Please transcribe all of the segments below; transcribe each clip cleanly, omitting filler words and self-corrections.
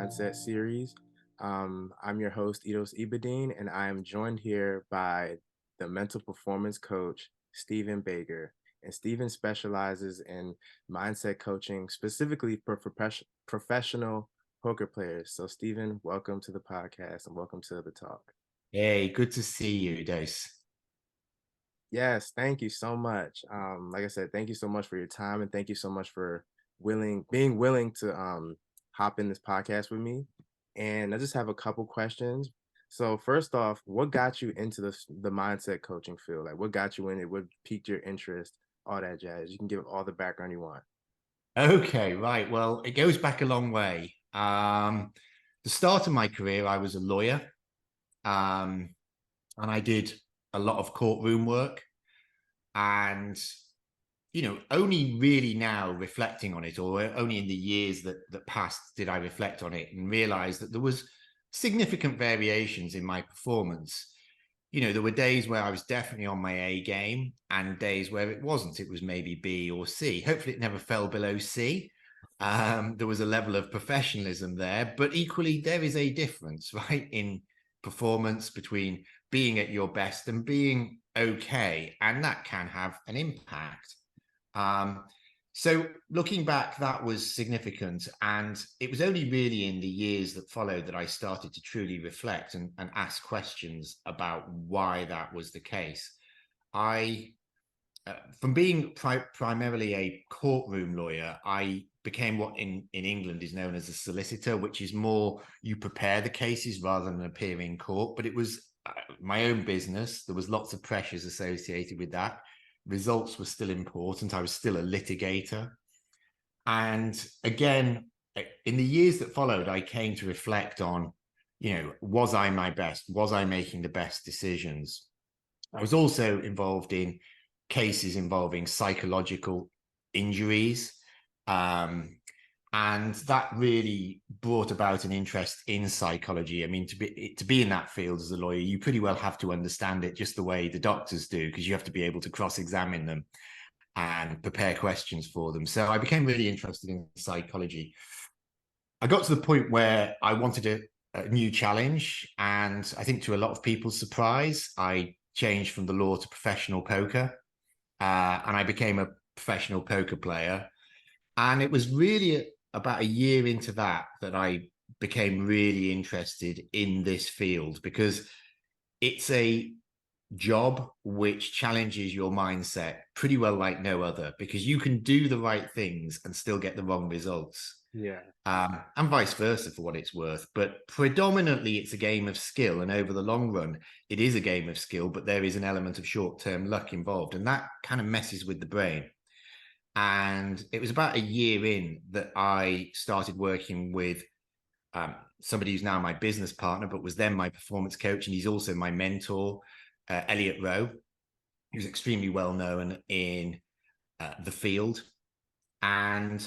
Mindset series. I'm your host, Edose Ibadin, and I am joined here by the mental performance coach, Stephen Baker. And Stephen specializes in mindset coaching, specifically for professional poker players. So, Stephen, welcome to the podcast and welcome to the talk. Hey, good to see you, Edose. Yes, thank you so much. Like I said, thank you so much for your time, and thank you so much for being willing to hop in this podcast with me. And I just have a couple questions. So first off, what got you into the mindset coaching field? Like, what got you in it? What piqued your interest? All that jazz. You can give all the background you want. Okay, right. Well, it goes back a long way. The start of my career, I was a lawyer, and I did a lot of courtroom work. And only really now reflecting on it, or only in the years that passed, did I reflect on it and realize that there was significant variations in my performance. There were days where I was definitely on my A game and days where it wasn't. It was maybe B or C. Hopefully it never fell below C. There was a level of professionalism there, but equally there is a difference, right, in performance between being at your best and being okay. And that can have an impact. So looking back, that was significant. And it was only really in the years that followed that I started to truly reflect and ask questions about why that was the case. From being primarily a courtroom lawyer, I became what in England is known as a solicitor, which is more you prepare the cases rather than appear in court. But it was my own business. There was lots of pressures associated with that. Results were still important. I was still a litigator. And again, in the years that followed, I came to reflect on, was I my best? Was I making the best decisions? I was also involved in cases involving psychological injuries. And that really brought about an interest in psychology. I mean, to be in that field as a lawyer, you pretty well have to understand it just the way the doctors do, because you have to be able to cross-examine them and prepare questions for them. So I became really interested in psychology. I got to the point where I wanted a new challenge. And I think to a lot of people's surprise, I changed from the law to professional poker. And I became a professional poker player. And it was really about a year into that I became really interested in this field, because it's a job which challenges your mindset pretty well like no other, because you can do the right things and still get the wrong results. Yeah. And vice versa for what it's worth. But predominantly, it's a game of skill. And over the long run, it is a game of skill, but there is an element of short-term luck involved. And that kind of messes with the brain. And it was about a year in that I started working with somebody who's now my business partner, but was then my performance coach. And he's also my mentor, Elliot Rowe, who's extremely well known in the field. And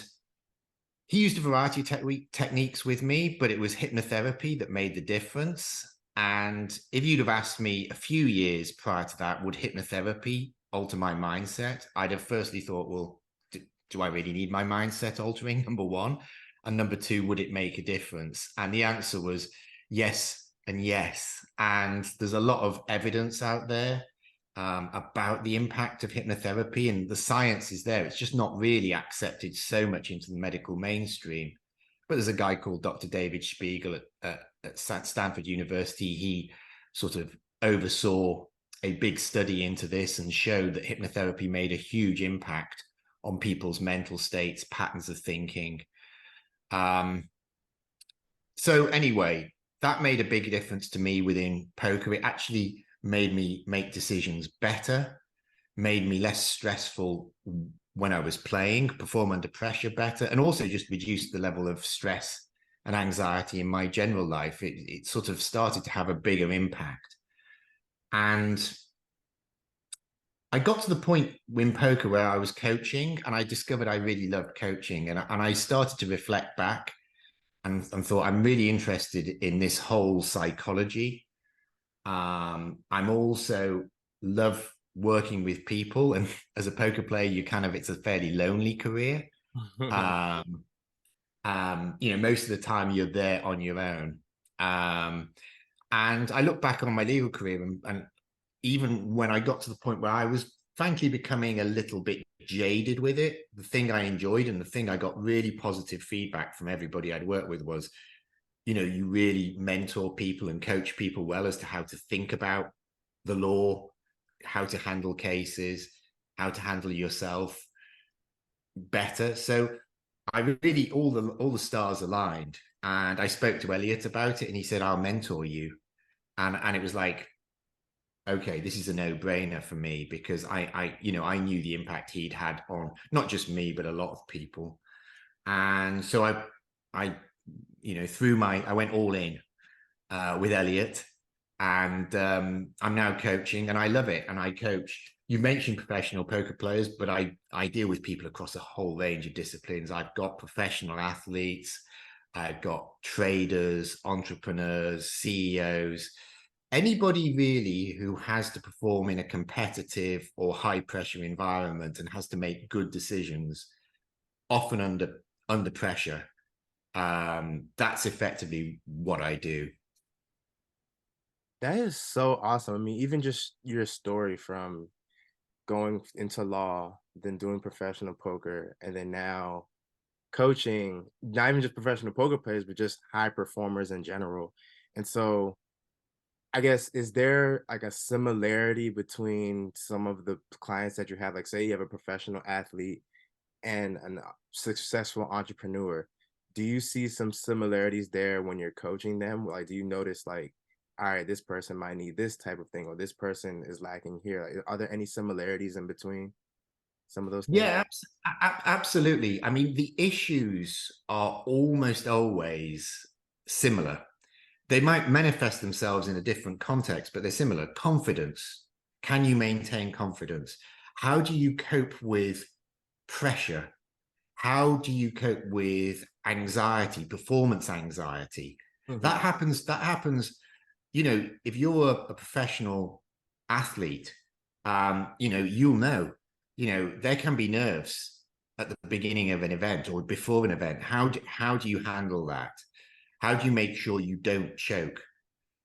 he used a variety of techniques with me, but it was hypnotherapy that made the difference. And if you'd have asked me a few years prior to that, would hypnotherapy alter my mindset? I'd have firstly thought, well, do I really need my mindset altering? Number one. And number two, would it make a difference? And the answer was yes and yes. And there's a lot of evidence out there about the impact of hypnotherapy, and the science is there. It's just not really accepted so much into the medical mainstream. But there's a guy called Dr. David Spiegel at Stanford University. He sort of oversaw a big study into this and showed that hypnotherapy made a huge impact on people's mental states, patterns of thinking. So anyway, that made a big difference to me within poker. It actually made me make decisions better, made me less stressful when I was playing, perform under pressure better, and also just reduced the level of stress and anxiety in my general life. It sort of started to have a bigger impact. And I got to the point in poker where I was coaching, and I discovered I really loved coaching. And I started to reflect back and thought, I'm really interested in this whole psychology. I'm also love working with people, and as a poker player, it's a fairly lonely career. Most of the time you're there on your own. Um, and I look back on my legal career, and even when I got to the point where I was frankly becoming a little bit jaded with it, the thing I enjoyed and the thing I got really positive feedback from everybody I'd worked with was, you really mentor people and coach people well as to how to think about the law, how to handle cases, how to handle yourself better. So I really all the stars aligned, and I spoke to Elliot about it, and he said, "I'll mentor you," and it was like, okay, this is a no-brainer for me because I knew the impact he'd had on not just me but a lot of people, and so I I went all in with Elliot, and I'm now coaching, and I love it. And I coach. You mentioned professional poker players, but I deal with people across a whole range of disciplines. I've got professional athletes, I've got traders, entrepreneurs, CEOs, anybody really who has to perform in a competitive or high pressure environment and has to make good decisions, often under pressure. That's effectively what I do. That is so awesome. I mean, even just your story from going into law, then doing professional poker, and then now coaching, not even just professional poker players, but just high performers in general. And so I guess, is there like a similarity between some of the clients that you have? Like, say you have a professional athlete and a successful entrepreneur. Do you see some similarities there when you're coaching them? Like, do you notice like, all right, this person might need this type of thing, or this person is lacking here? Like, are there any similarities in between some of those things? Yeah, absolutely. I mean, the issues are almost always similar. They might manifest themselves in a different context, but they're similar. Confidence. Can you maintain confidence? How do you cope with pressure? How do you cope with anxiety, performance anxiety? Hmm. That happens, if you're a professional athlete, you'll know, there can be nerves at the beginning of an event or before an event. How do you handle that? How do you make sure you don't choke?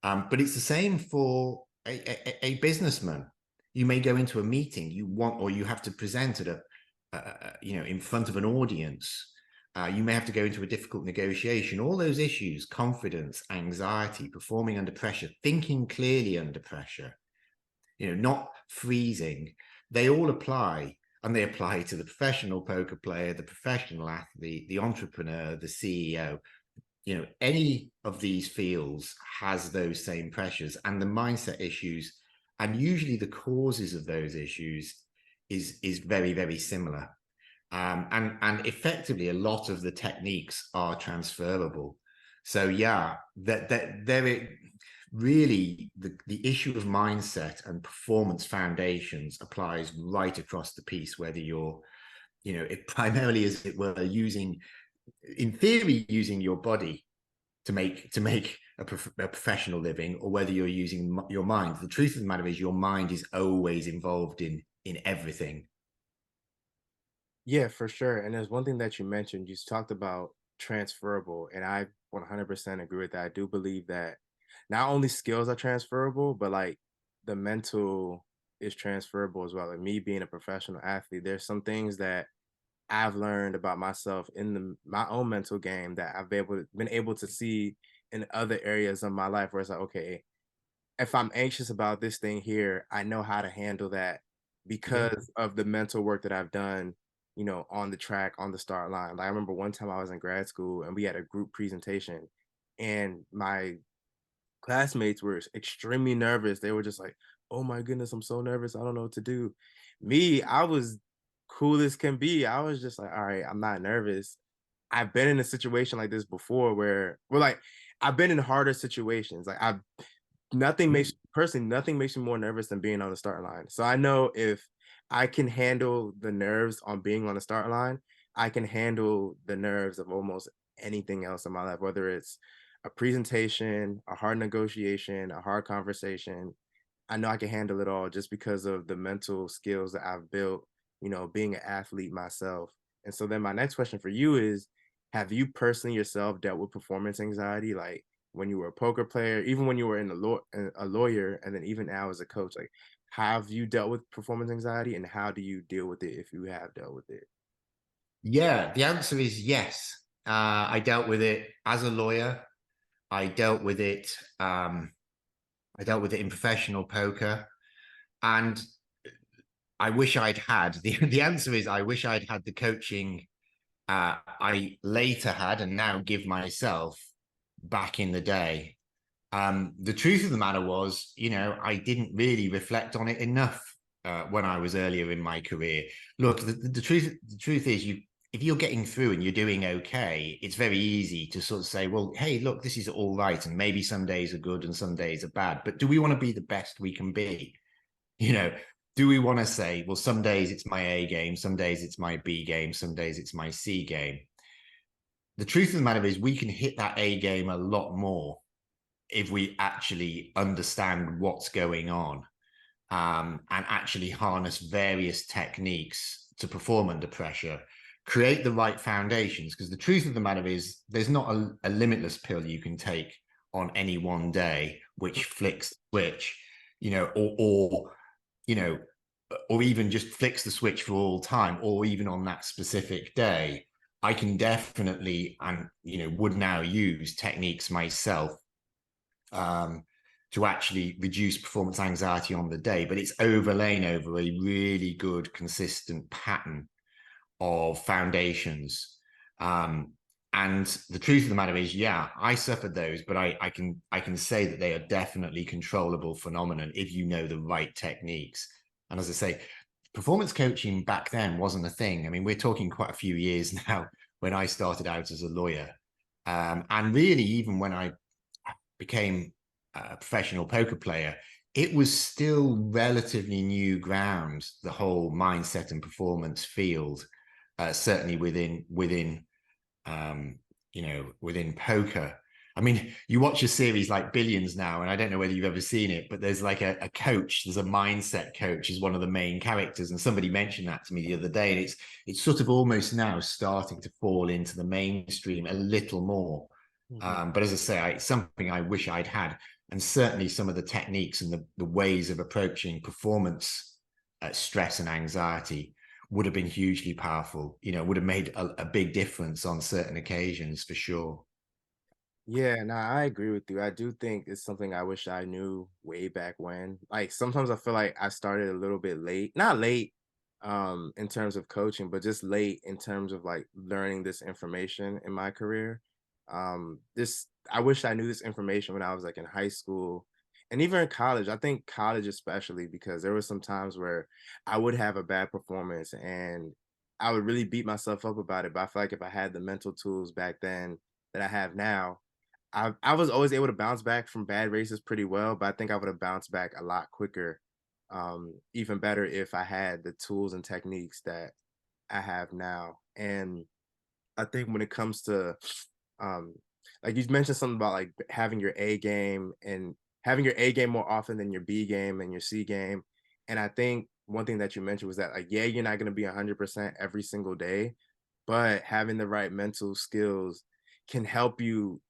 But it's the same for a businessman. You may go into a meeting or you have to present at in front of an audience. You may have to go into a difficult negotiation. All those issues, confidence, anxiety, performing under pressure, thinking clearly under pressure, not freezing, they all apply. And they apply to the professional poker player, the professional athlete, the entrepreneur, the CEO. Any of these fields has those same pressures, and the mindset issues and usually the causes of those issues is very, very similar. And effectively a lot of the techniques are transferable. So yeah, that there really the issue of mindset and performance foundations applies right across the piece, whether you're, it primarily, as it were, using, in theory, using your body to make a professional living, or whether you're using your mind. The truth of the matter is your mind is always involved in everything. Yeah, for sure. And there's one thing that you mentioned. You talked about transferable, and I 100% agree with that. I do believe that not only skills are transferable, but like the mental is transferable as well. Like me being a professional athlete, there's some things that I've learned about myself in my own mental game that been able to see in other areas of my life where it's like, okay, if I'm anxious about this thing here, I know how to handle that Yeah. because of the mental work that I've done, on the track, on the start line. Like I remember one time I was in grad school and we had a group presentation, and my classmates were extremely nervous. They were just like, "Oh my goodness, I'm so nervous. I don't know what to do." Me, I was cool as can be. I was just like, "All right, I'm not nervous. I've been in a situation like this before where, well, like, I've been in harder situations. Like I've nothing makes me more nervous than being on the start line. So I know if I can handle the nerves on being on the start line, I can handle the nerves of almost anything else in my life, whether it's a presentation, a hard negotiation, a hard conversation. I know I can handle it all just because of the mental skills that I've built, being an athlete myself. And so then my next question for you is, have you personally yourself dealt with performance anxiety, like when you were a poker player, even when you were a lawyer, and then even now as a coach? Like, have you dealt with performance anxiety, and how do you deal with it if you have dealt with it? Yeah, the answer is yes. I dealt with it as a lawyer. I dealt with it. I dealt with it in professional poker, and I wish I'd had the answer is I wish I'd had the coaching I later had and now give myself back in the day. The truth of the matter was, I didn't really reflect on it enough when I was earlier in my career. Look, the truth is, if you're getting through and you're doing okay, it's very easy to sort of say, well, hey, look, this is all right, and maybe some days are good and some days are bad. But do we want to be the best we can be? You know, do we want to say, well, some days it's my A game, some days it's my B game, some days it's my C game? The truth of the matter is, we can hit that A game a lot more if we actually understand what's going on, and actually harness various techniques to perform under pressure, create the right foundations. Because the truth of the matter is, there's not a limitless pill you can take on any one day which flicks the switch, you know, or even just flicks the switch for all time, or even on that specific day. I can definitely, and would now use techniques myself, um, to actually reduce performance anxiety on the day, but it's overlain over a really good, consistent pattern of foundations. And the truth of the matter is, yeah, I suffered those, but I can say that they are definitely controllable phenomenon if you know the right techniques. And as I say, performance coaching back then wasn't a thing. I mean, we're talking quite a few years now when I started out as a lawyer. And really, even when I became a professional poker player, it was still relatively new ground, the whole mindset and performance field, certainly within poker. I mean, you watch a series like Billions now, and I don't know whether you've ever seen it, but there's like a coach, there's a mindset coach is one of the main characters. And somebody mentioned that to me the other day, and it's sort of almost now starting to fall into the mainstream a little more. Mhm. But as I say, it's something I wish I'd had. And certainly some of the techniques and the ways of approaching performance, stress and anxiety would have been hugely powerful, would have made a big difference on certain occasions for sure. Yeah, no, I agree with you. I do think it's something I wish I knew way back when. Like sometimes I feel like I started a little bit late. Not late in terms of coaching, but just late in terms of like learning this information in my career. This I wish I knew this information when I was like in high school and even in college. I think college especially because there were some times where I would have a bad performance and I would really beat myself up about it. But I feel like if I had the mental tools back then that I have now, I was always able to bounce back from bad races pretty well, but I think I would have bounced back a lot quicker, even better if I had the tools and techniques that I have now. And I think when it comes to, um, like you mentioned something about like having your A game and having your A game more often than your B game and your C game. And I think one thing that you mentioned was that like, yeah, you're not going to be 100% every single day, but having the right mental skills can help you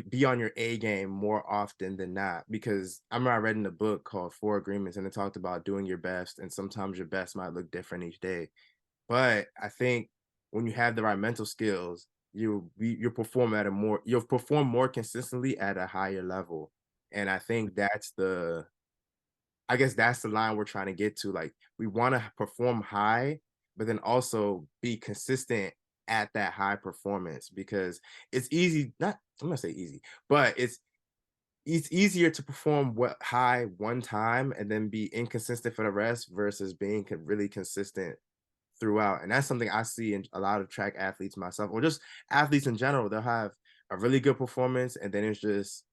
be on your A game more often than not. Because I remember I read in a book called Four Agreements and it talked about doing your best, and sometimes your best might look different each day. But I think when you have the right mental skills, you'll perform more consistently at a higher level. And I think I guess that's the line we're trying to get to. Like we want to perform high, but then also be consistent at that high performance because it's easy, not I'm gonna say easy, but it's easier to perform high one time and then be inconsistent for the rest versus being really consistent throughout. And that's something I see in a lot of track athletes myself, or just athletes in general. They'll have a really good performance and then it's just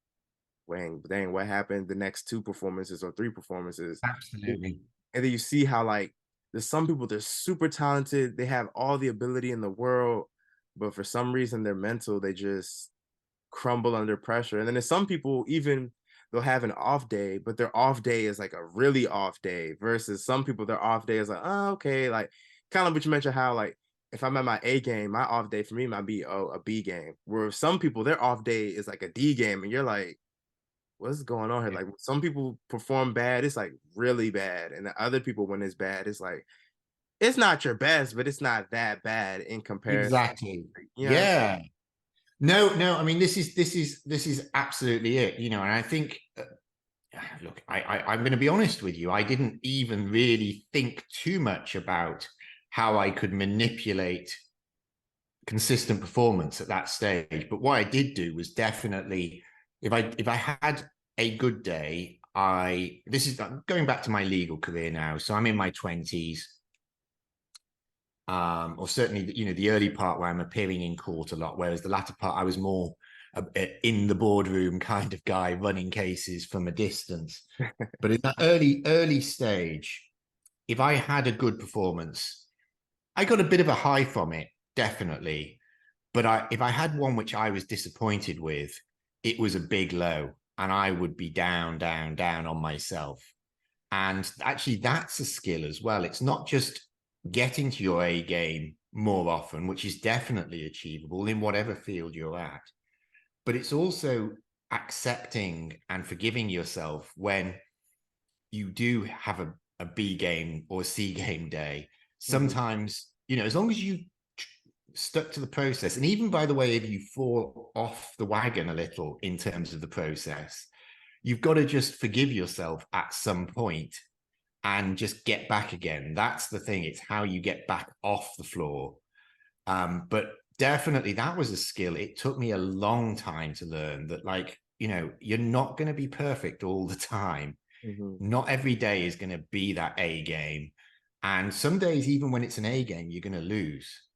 Wang, dang, what happened the next 2 performances or 3 performances? And Absolutely. then you see how, like, there's some people, they're super talented, they have all the ability in the world, but for some reason, they're mental, they just crumble under pressure. And then there's some people, even they'll have an off day, but their off day is like a really off day versus some people, their off day is like, oh, okay, like kind of what you mentioned how like if I'm at my A game, my off day for me might be, oh, a B game. Where some people, their off day is like a D game, and you're like, what's going on here? Yeah. Like some people perform bad, it's like really bad, and the other people when it's bad, it's like it's not your best, but it's not that bad in comparison. Exactly. You know what Yeah. No, no. I mean, this is absolutely it. You know, and I think, look, I'm going to be honest with you. I didn't even really think too much about how I could manipulate consistent performance at that stage. But what I did do was definitely, if I had a good day, this is going back to my legal career now. So I'm in my 20s. Or certainly, the early part where I'm appearing in court a lot, whereas the latter part I was more in the boardroom kind of guy running cases from a distance. But in that early stage, if I had a good performance, I got a bit of a high from it, definitely. But if I had one which I was disappointed with, it was a big low, and I would be down, down, down on myself. And actually, that's a skill as well. It's not just getting to your A game more often, which is definitely achievable in whatever field you're at, but it's also accepting and forgiving yourself when you do have a B game or a C game day. I mean? Sometimes, as long as you stuck to the process, and even by the way, if you fall off the wagon a little in terms of the process, you've got to just forgive yourself at some point and just get back again. That's the thing. It's how you get back off the floor. But definitely that was a skill. It took me a long time to learn that, like, you're not going to be perfect all the time. Mhm, Not every day is going to be that A game. And some days, even when it's an A game, you're going to lose.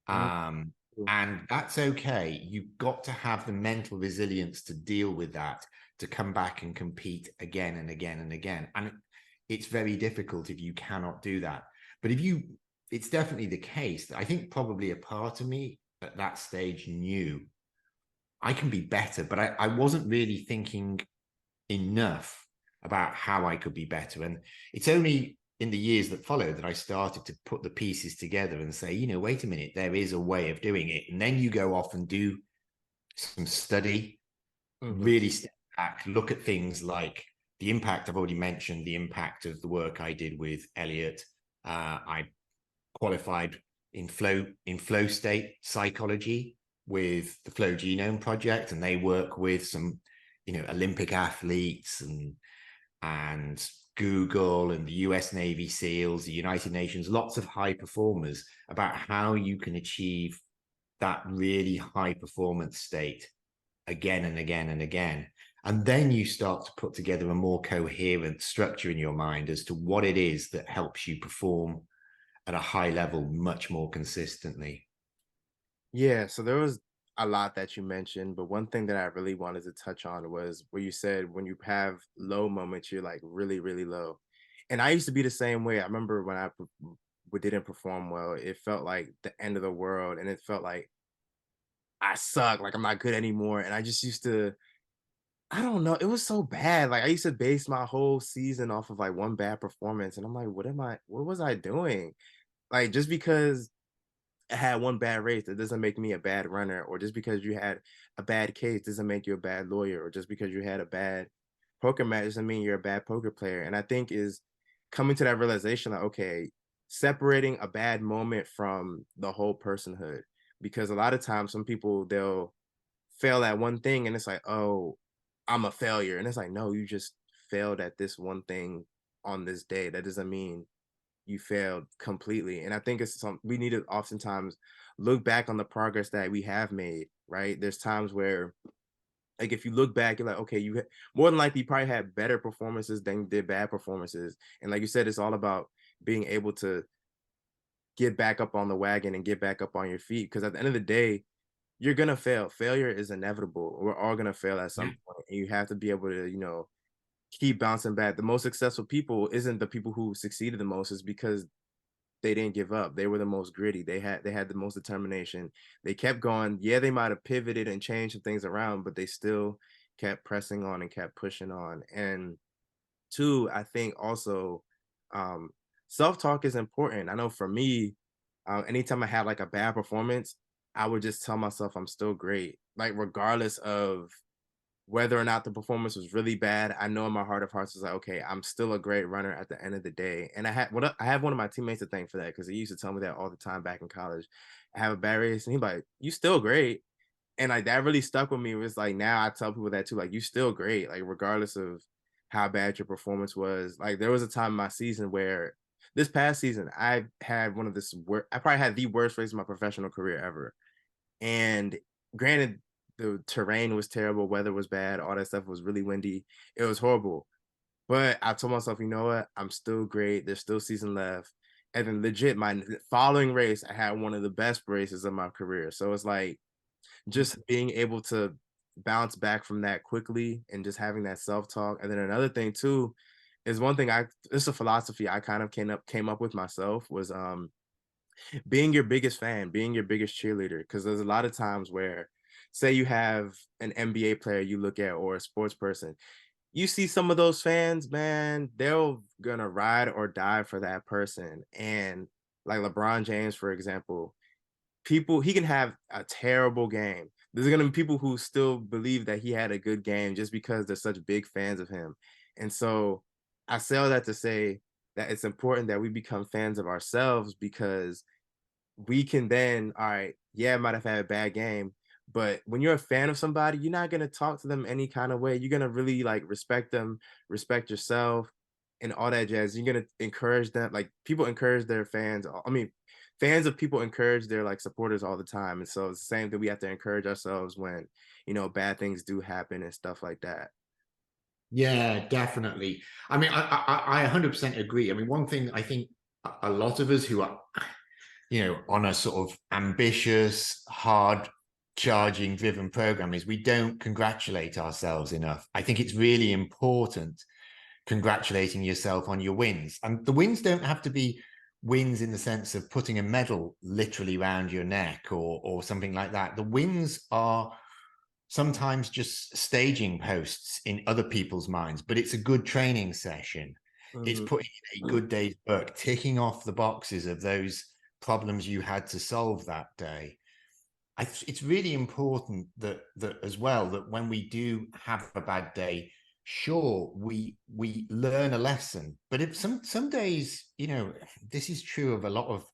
mhm, Um, mhm, and that's okay. You've got to have the mental resilience to deal with that, to come back and compete again and again and again. And it's very difficult if you cannot do that. But it's definitely the case that I think probably a part of me at that stage knew I can be better, but I wasn't really thinking enough about how I could be better. And it's only in the years that followed that I started to put the pieces together and say, wait a minute, there is a way of doing it. And then you go off and do some study, mhm. really step back, look at things like the impact. I've already mentioned the impact of the work I did with Elliot. I qualified in flow state psychology with the Flow Genome Project, and they work with some Olympic athletes and Google and the US Navy SEALs, the United Nations, lots of high performers, about how you can achieve that really high performance state again and again and again. And then you start to put together a more coherent structure in your mind as to what it is that helps you perform at a high level much more consistently. Yeah, so there was a lot that you mentioned, but one thing that I really wanted to touch on was where you said when you have low moments, you're like really, really low. And I used to be the same way. I remember when didn't perform well, it felt like the end of the world, and it felt like I suck, like I'm not good anymore. And I just used to, I don't know, it was so bad. Like I used to base my whole season off of like one bad performance, and I'm like, what was I doing? Like just because had one bad race, that doesn't make me a bad runner, or just because you had a bad case doesn't make you a bad lawyer, or just because you had a bad poker match doesn't mean you're a bad poker player. And I think is coming to that realization like, okay, separating a bad moment from the whole personhood. Because a lot of times some people they'll fail at one thing and it's like, oh, I'm a failure. And it's like, no, you just failed at this one thing on this day. That doesn't mean you failed completely. And I think it's some we need to oftentimes look back on the progress that we have made, right? There's times where like if you look back, you're like, okay, more than likely you probably had better performances than you did bad performances. And like you said, it's all about being able to get back up on the wagon and get back up on your feet. Because at the end of the day, you're gonna fail. Failure is inevitable. We're all gonna fail at some Yeah. point. And you have to be able to, keep bouncing back. The most successful people isn't the people who succeeded the most, is because they didn't give up. They were the most gritty. They had the most determination. They kept going. Yeah, they might have pivoted and changed some things around, but they still kept pressing on and kept pushing on. And two, I think also um self-talk is important. I know for me, Anytime I had like a bad performance, I would just tell myself I'm still great, like regardless of whether or not the performance was really bad. I know in my heart of hearts is like, okay, I'm still a great runner at the end of the day. And I have one of my teammates to thank for that because he used to tell me that all the time back in college. I have a bad race, and he's like, "You still great." And like that really stuck with me. It was like now I tell people that too, like you still great, like regardless of how bad your performance was. Like there was a time in my season where this past season I had one of this I probably had the worst race of my professional career ever. And granted, the terrain was terrible, weather was bad, all that stuff was really windy. It was horrible. But I told myself, you know what? I'm still great. There's still season left. And then legit, my following race, I had one of the best races of my career. So it's like just being able to bounce back from that quickly and just having that self-talk. And then another thing too is one thing it's a philosophy I kind of came up with myself was being your biggest fan, being your biggest cheerleader. Because there's a lot of times where, say, you have an NBA player you look at or a sports person, you see some of those fans, man, they're gonna ride or die for that person. And like LeBron James, for example, he can have a terrible game. There's gonna be people who still believe that he had a good game just because they're such big fans of him. And so I say all that to say that it's important that we become fans of ourselves because we can then, all right, yeah, I might have had a bad game, but when you're a fan of somebody, you're not gonna talk to them any kind of way. You're gonna really like respect them, respect yourself, and all that jazz. You're gonna encourage them. Like people encourage their fans. I mean, fans of people encourage their like supporters all the time. And so it's the same thing we have to encourage ourselves when, bad things do happen and stuff like that. Yeah, definitely. I mean, I 100% agree. I mean, one thing I think a lot of us who are, on a sort of ambitious, hard charging driven program is we don't congratulate ourselves enough. I think it's really important congratulating yourself on your wins. And the wins don't have to be wins in the sense of putting a medal literally around your neck or something like that. The wins are sometimes just staging posts in other people's minds, but it's a good training session. It's Mhm. putting in a good day's work, ticking off the boxes of those problems you had to solve that day. It's really important that as well, that when we do have a bad day, sure, we learn a lesson. But if some days, this is true of a lot of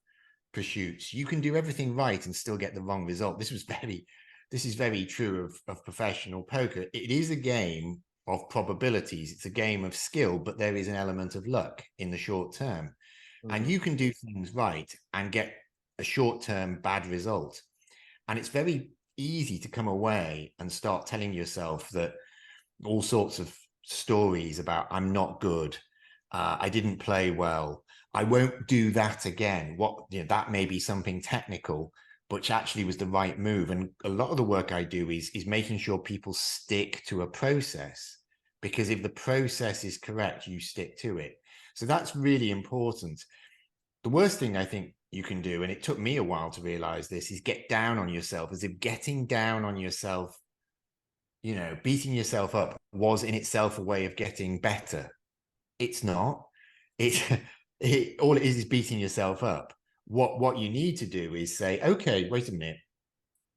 pursuits, you can do everything right and still get the wrong result. This is very true of professional poker. It is a game of probabilities. It's a game of skill, but there is an element of luck in the short term. And Mhm. you can do things right and get a short-term bad result. And it's very easy to come away and start telling yourself that all sorts of stories about I'm not good, I didn't play well, I won't do that again. That may be something technical, which actually was the right move. And a lot of the work I do is making sure people stick to a process, because if the process is correct, you stick to it. So that's really important. The worst thing I think you can do, and it took me a while to realize this, is get down on yourself, as if getting down on yourself, beating yourself up was in itself a way of getting better. It's not. It's all it is beating yourself up. What you need to do is say, okay, wait a minute,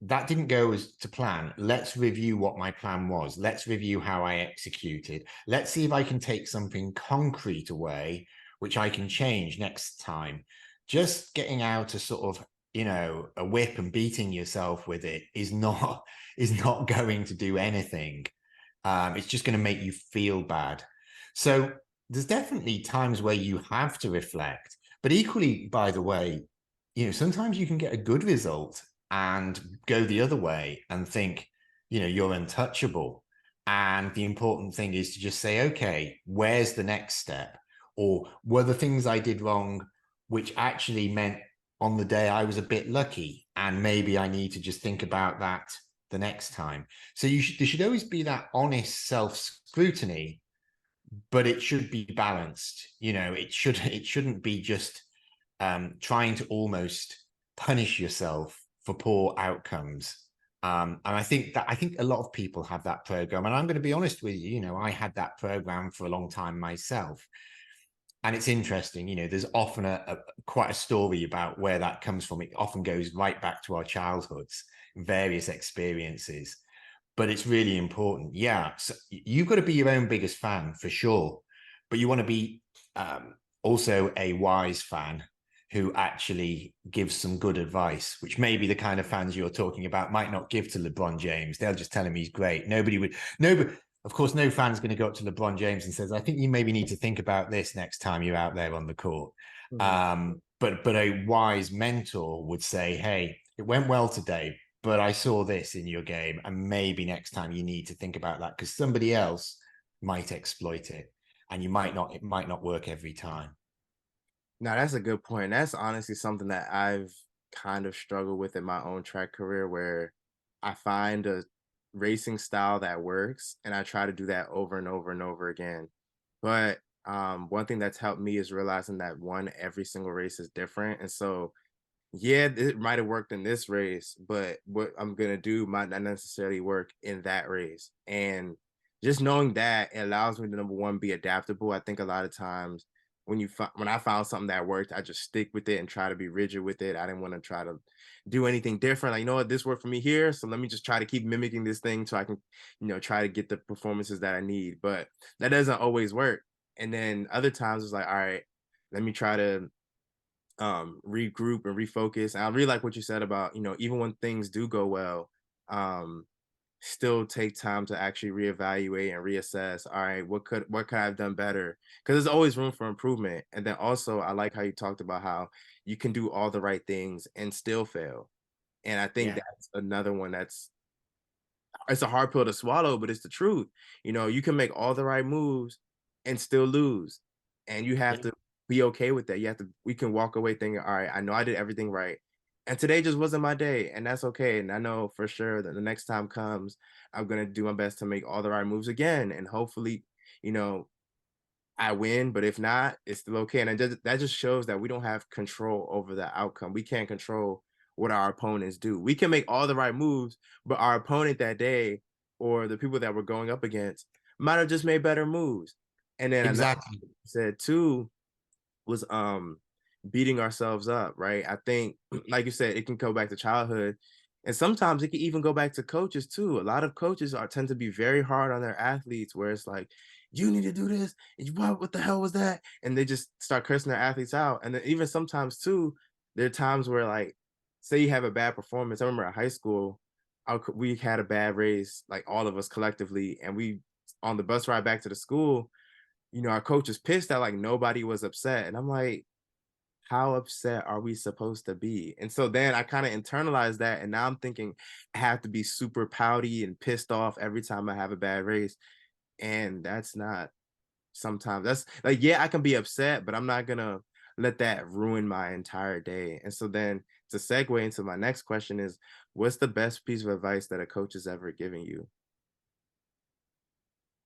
that didn't go as to plan. Let's review what my plan was. Let's review how I executed. Let's see if I can take something concrete away, which I can change next time. Just getting out a sort of, a whip and beating yourself with it is not is not going to do anything. It's just going to make you feel bad. So there's definitely times where you have to reflect, but equally, by the way, sometimes you can get a good result and go the other way and think, you're untouchable. And the important thing is to just say, okay, where's the next step? Or were the things I did wrong, which actually meant on the day I was a bit lucky, and maybe I need to just think about that the next time. So there should always be that honest self-scrutiny, but it should be balanced. It shouldn't be just trying to almost punish yourself for poor outcomes. And I think a lot of people have that program. And I'm going to be honest with you, I had that program for a long time myself. And it's interesting, there's often quite a story about where that comes from. It often goes right back to our childhoods, various experiences, but it's really important. Yeah, so you've got to be your own biggest fan for sure, but you want to be also a wise fan who actually gives some good advice, which maybe the kind of fans you're talking about might not give to LeBron James. They'll just tell him he's great. Nobody, of course, no fan's going to go up to LeBron James and says, I think you maybe need to think about this next time you're out there on the court. Mhm. But a wise mentor would say, hey, it went well today, but I saw this in your game, and maybe next time you need to think about that because somebody else might exploit it, and it might not work every time. Now that's a good point. That's honestly something that I've kind of struggled with in my own track career where I find a racing style that works and I try to do that over and over and over again. But one thing that's helped me is realizing that one, every single race is different. And so yeah, it might have worked in this race, but what I'm gonna do might not necessarily work in that race. And just knowing that, it allows me to, number one, be adaptable. I think a lot of times when I found something that worked, I just stick with it and try to be rigid with it. I didn't want to try to do anything different. Like, you know what, this worked for me here, so let me just try to keep mimicking this thing so I can, try to get the performances that I need. But that doesn't always work. And then other times it's like, all right, let me try to regroup and refocus. And I really like what you said about, even when things do go well, um still take time to actually reevaluate and reassess. All right, what could I have done better? Because there's always room for improvement. And then also I like how you talked about how you can do all the right things and still fail. And I think Yeah, that's another one that's it's a hard pill to swallow, but it's the truth. You can make all the right moves and still lose. And you have yeah, to be okay with that. We can walk away thinking, all right, I know I did everything right. And today just wasn't my day. And that's okay. And I know for sure that the next time comes, I'm going to do my best to make all the right moves again. And hopefully, you know, I win, but if not, it's still okay. And that just shows that we don't have control over the outcome. We can't control what our opponents do. We can make all the right moves, but our opponent that day or the people that we're going up against might have just made better moves. And then another exactly. thing you said too was beating ourselves up, right? I think like you said, it can go back to childhood. And sometimes it can even go back to coaches too. A lot of coaches are tend to be very hard on their athletes where it's like, you need to do this. And what the hell was that? And they just start cursing their athletes out. And then even sometimes too, there are times where like, say you have a bad performance. I remember at high school, we had a bad race, like all of us collectively, and we on the bus ride back to the school, our coach is pissed that like nobody was upset. And I'm like, how upset are we supposed to be? And so then I kind of internalized that. And now I'm thinking I have to be super pouty and pissed off every time I have a bad race. And that's not sometimes that's like, yeah, I can be upset, but I'm not gonna let that ruin my entire day. And so then to segue into my next question is what's the best piece of advice that a coach has ever given you?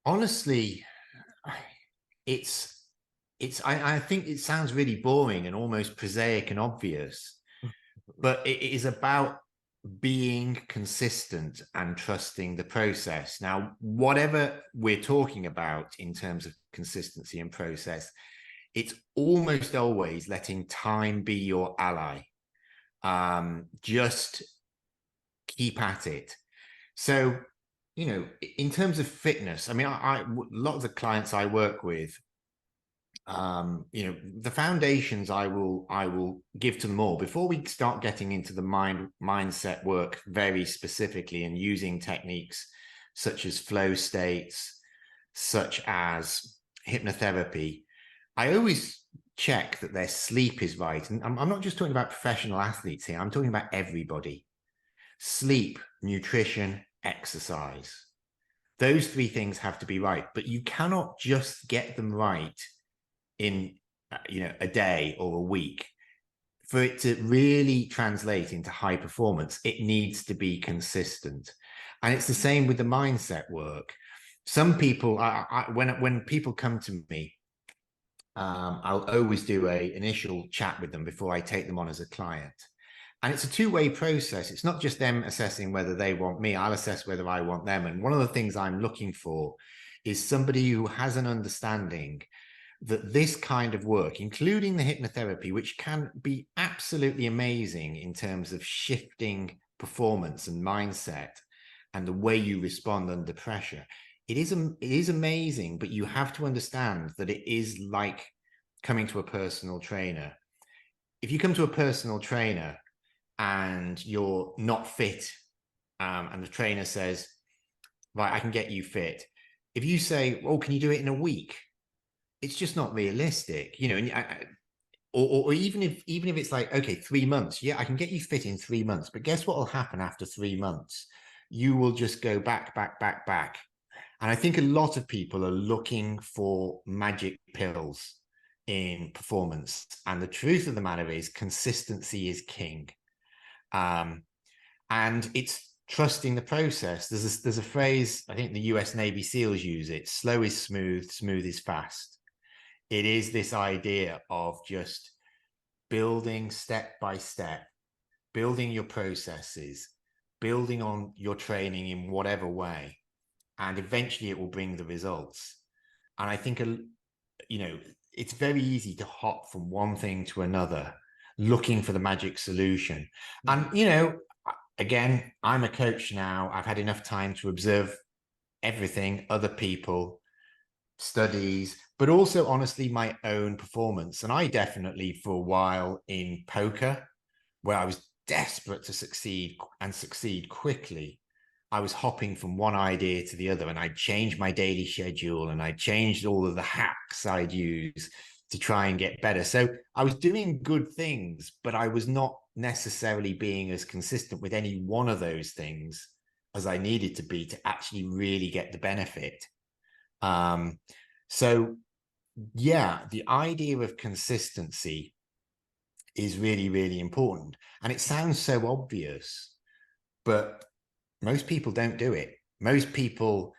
Honestly, it's I think it sounds really boring and almost prosaic and obvious, but it is about being consistent and trusting the process. Now, whatever we're talking about in terms of consistency and process, it's almost always letting time be your ally. Just keep at it. So, in terms of fitness, I mean, a lot of the clients I work with, the foundations I will give to them all before we start getting into the mindset work very specifically and using techniques such as flow states, such as hypnotherapy. I always check that their sleep is right. And I'm not just talking about professional athletes here, I'm talking about everybody. Sleep, nutrition, exercise. Those three things have to be right, but you cannot just get them right in a day or a week. For it to really translate into high performance, it needs to be consistent. And it's the same with the mindset work. Some people, when people come to me, I'll always do a initial chat with them before I take them on as a client. And it's a two-way process. It's not just them assessing whether they want me. I'll assess whether I want them. And one of the things I'm looking for is somebody who has an understanding that this kind of work, including the hypnotherapy, which can be absolutely amazing in terms of shifting performance and mindset and the way you respond under pressure, it is amazing, but you have to understand that it is like coming to a personal trainer. If you come to a personal trainer and you're not fit, and the trainer says, right, I can get you fit. If you say, oh, can you do it in a week? It's just not realistic, you know. And or even if it's like, okay, 3 months, yeah, I can get you fit in 3 months, but guess what will happen after 3 months? You will just go back, back, back, back. And I think a lot of people are looking for magic pills in performance. And the truth of the matter is, consistency is king. Um, and it's trusting the process. There's a phrase, I think the US Navy SEALs use it: slow is smooth, smooth is fast. It is this idea of just building step by step, building your processes, building on your training in whatever way, and eventually it will bring the results. And I think, you know, it's very easy to hop from one thing to another, looking for the magic solution. And, you know, again, I'm a coach now. I've had enough time to observe everything, other people, studies, but also honestly my own performance. And I definitely, for a while in poker, where I was desperate to succeed and succeed quickly, I was hopping from one idea to the other, and I changed my daily schedule and I changed all of the hacks I'd use to try and get better. So I was doing good things, but I was not necessarily being as consistent with any one of those things as I needed to be to actually really get the benefit. Um, so yeah, the idea of consistency is really, really important. And it sounds so obvious, but most people don't do it. Most people,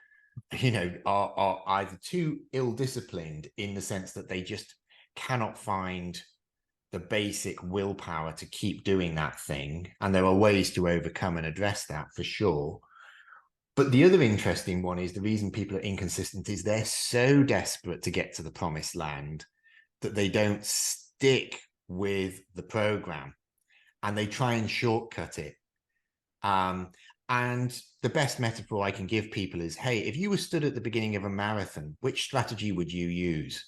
you know, are either too ill-disciplined in the sense that they just cannot find the basic willpower to keep doing that thing. And there are ways to overcome and address that for sure. But the other interesting one is the reason people are inconsistent is they're so desperate to get to the promised land that they don't stick with the program and they try and shortcut it. Um, and the best metaphor I can give people is, hey, if you were stood at the beginning of a marathon, which strategy would you use?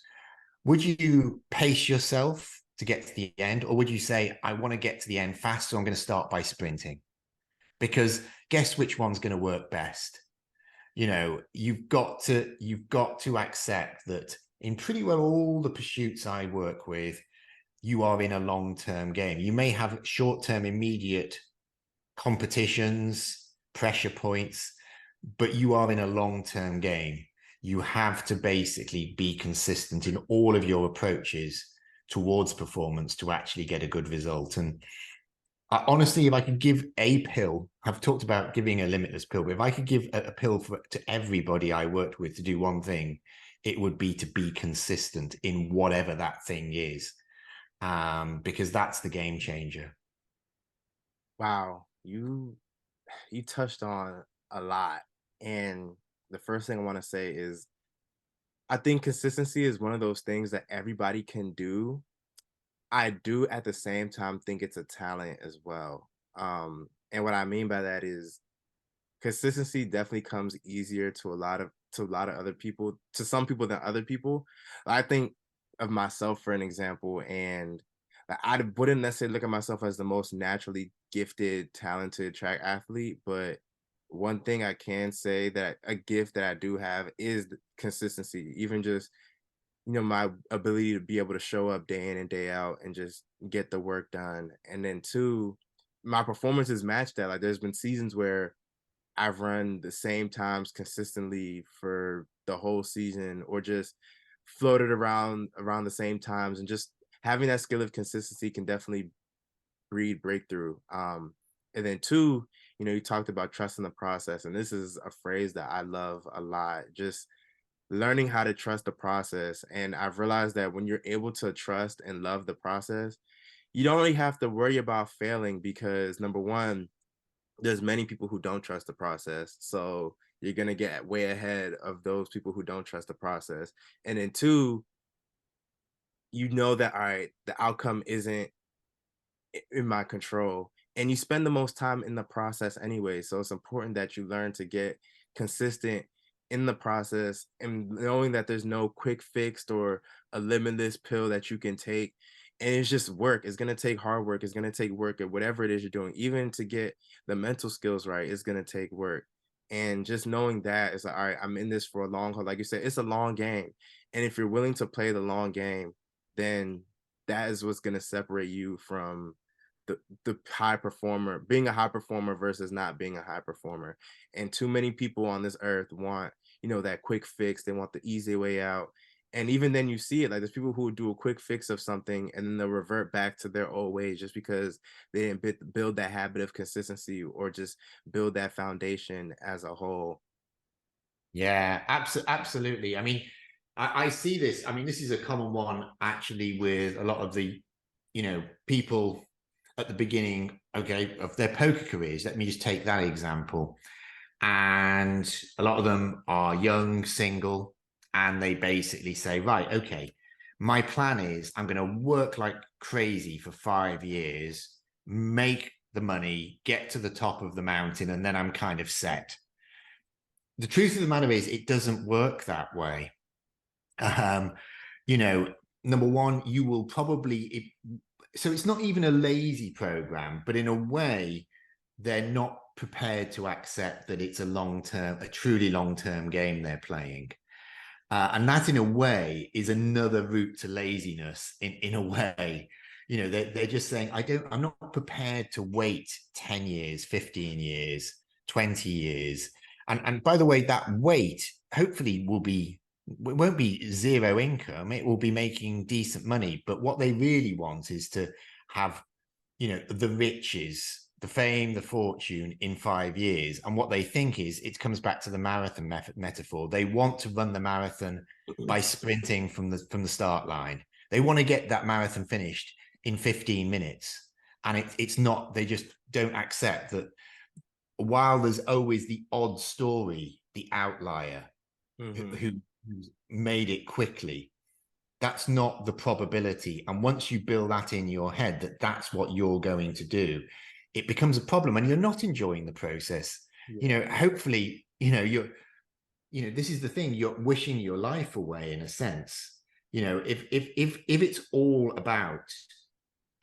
Would you pace yourself to get to the end? Or would you say, I want to get to the end fast, so I'm going to start by sprinting? Because guess which one's going to work best? You know, you've got to accept that in pretty well all the pursuits I work with, you are in a long-term game. You may have short-term immediate competitions, pressure points, but you are in a long-term game. You have to basically be consistent in all of your approaches towards performance to actually get a good result. And honestly, if I could give a pill, I've talked about giving a limitless pill, but if I could give a pill to everybody I worked with to do one thing, it would be to be consistent in whatever that thing is, because that's the game changer. Wow, you touched on a lot. And the first thing I want to say is I think consistency is one of those things that everybody can do. I do at the same time think it's a talent as well. And what I mean by that is consistency definitely comes easier to a lot of other people, to some people than other people. I think of myself for an example, and I wouldn't necessarily look at myself as the most naturally gifted, talented track athlete, but one thing I can say that a gift that I do have is consistency. Even just my ability to be able to show up day in and day out and just get the work done. And then two, my performances match that. Like there's been seasons where I've run the same times consistently for the whole season, or just floated around the same times, and just having that skill of consistency can definitely breed breakthrough. And then two, you talked about trusting the process, and this is a phrase that I love a lot. Just learning how to trust the process. And I've realized that when you're able to trust and love the process, you don't really have to worry about failing, because number one, there's many people who don't trust the process. So you're gonna get way ahead of those people who don't trust the process. And then two, you know that, all right, the outcome isn't in my control. And you spend the most time in the process anyway. So it's important that you learn to get consistent in the process and knowing that there's no quick fix or a limitless pill that you can take. And it's just work. It's going to take hard work. It's going to take work at whatever it is you're doing. Even to get the mental skills right, it's going to take work. And just knowing that it's like, all right, I'm in this for a long haul. Like you said, it's a long game. And if you're willing to play the long game, then that is what's going to separate you from the high performer, being a high performer versus not being a high performer. And too many people on this earth want, that quick fix. They want the easy way out. And even then you see it, like there's people who do a quick fix of something and then they'll revert back to their old ways just because they didn't build that habit of consistency or just build that foundation as a whole. Yeah, absolutely. I mean, I see this. I mean, this is a common one actually with a lot of the, people at the beginning, okay, of their poker careers. Let me just take that example. And a lot of them are young, single, and they basically say, right, okay, my plan is I'm going to work like crazy for 5 years, make the money, get to the top of the mountain, and then I'm kind of set. The truth of the matter is, it doesn't work that way. Um, Number one, you will probably, so it's not even a lazy program, but in a way, they're not prepared to accept that it's a truly long-term game they're playing. And that in a way is another route to laziness in a way. They're just saying, I'm not prepared to wait 10 years, 15 years, 20 years. And by the way, that wait hopefully won't be zero income. It will be making decent money. But what they really want is to have, the riches, the fame, the fortune in 5 years. And what they think is, it comes back to the marathon metaphor. They want to run the marathon by sprinting from the start line. They want to get that marathon finished in 15 minutes. And it's not, they just don't accept that while there's always the odd story, the outlier who's made it quickly, that's not the probability. And once you build that in your head, that's what you're going to do, it becomes a problem and you're not enjoying the process. Yeah. Hopefully, this is the thing, you're wishing your life away in a sense. If it's all about,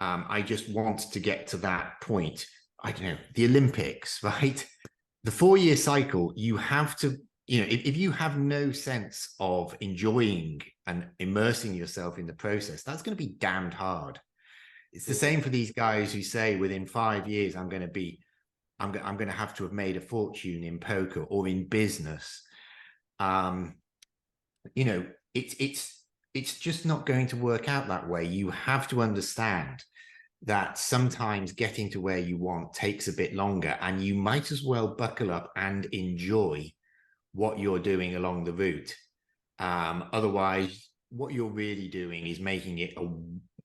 I just want to get to that point, I don't know, the Olympics, right? The 4-year cycle, you have to, if you have no sense of enjoying and immersing yourself in the process, that's going to be damned hard. It's the same for these guys who say within 5 years, I'm going to have to have made a fortune in poker or in business. It's just not going to work out that way. You have to understand that sometimes getting to where you want takes a bit longer, and you might as well buckle up and enjoy what you're doing along the route. Otherwise, what you're really doing is making it a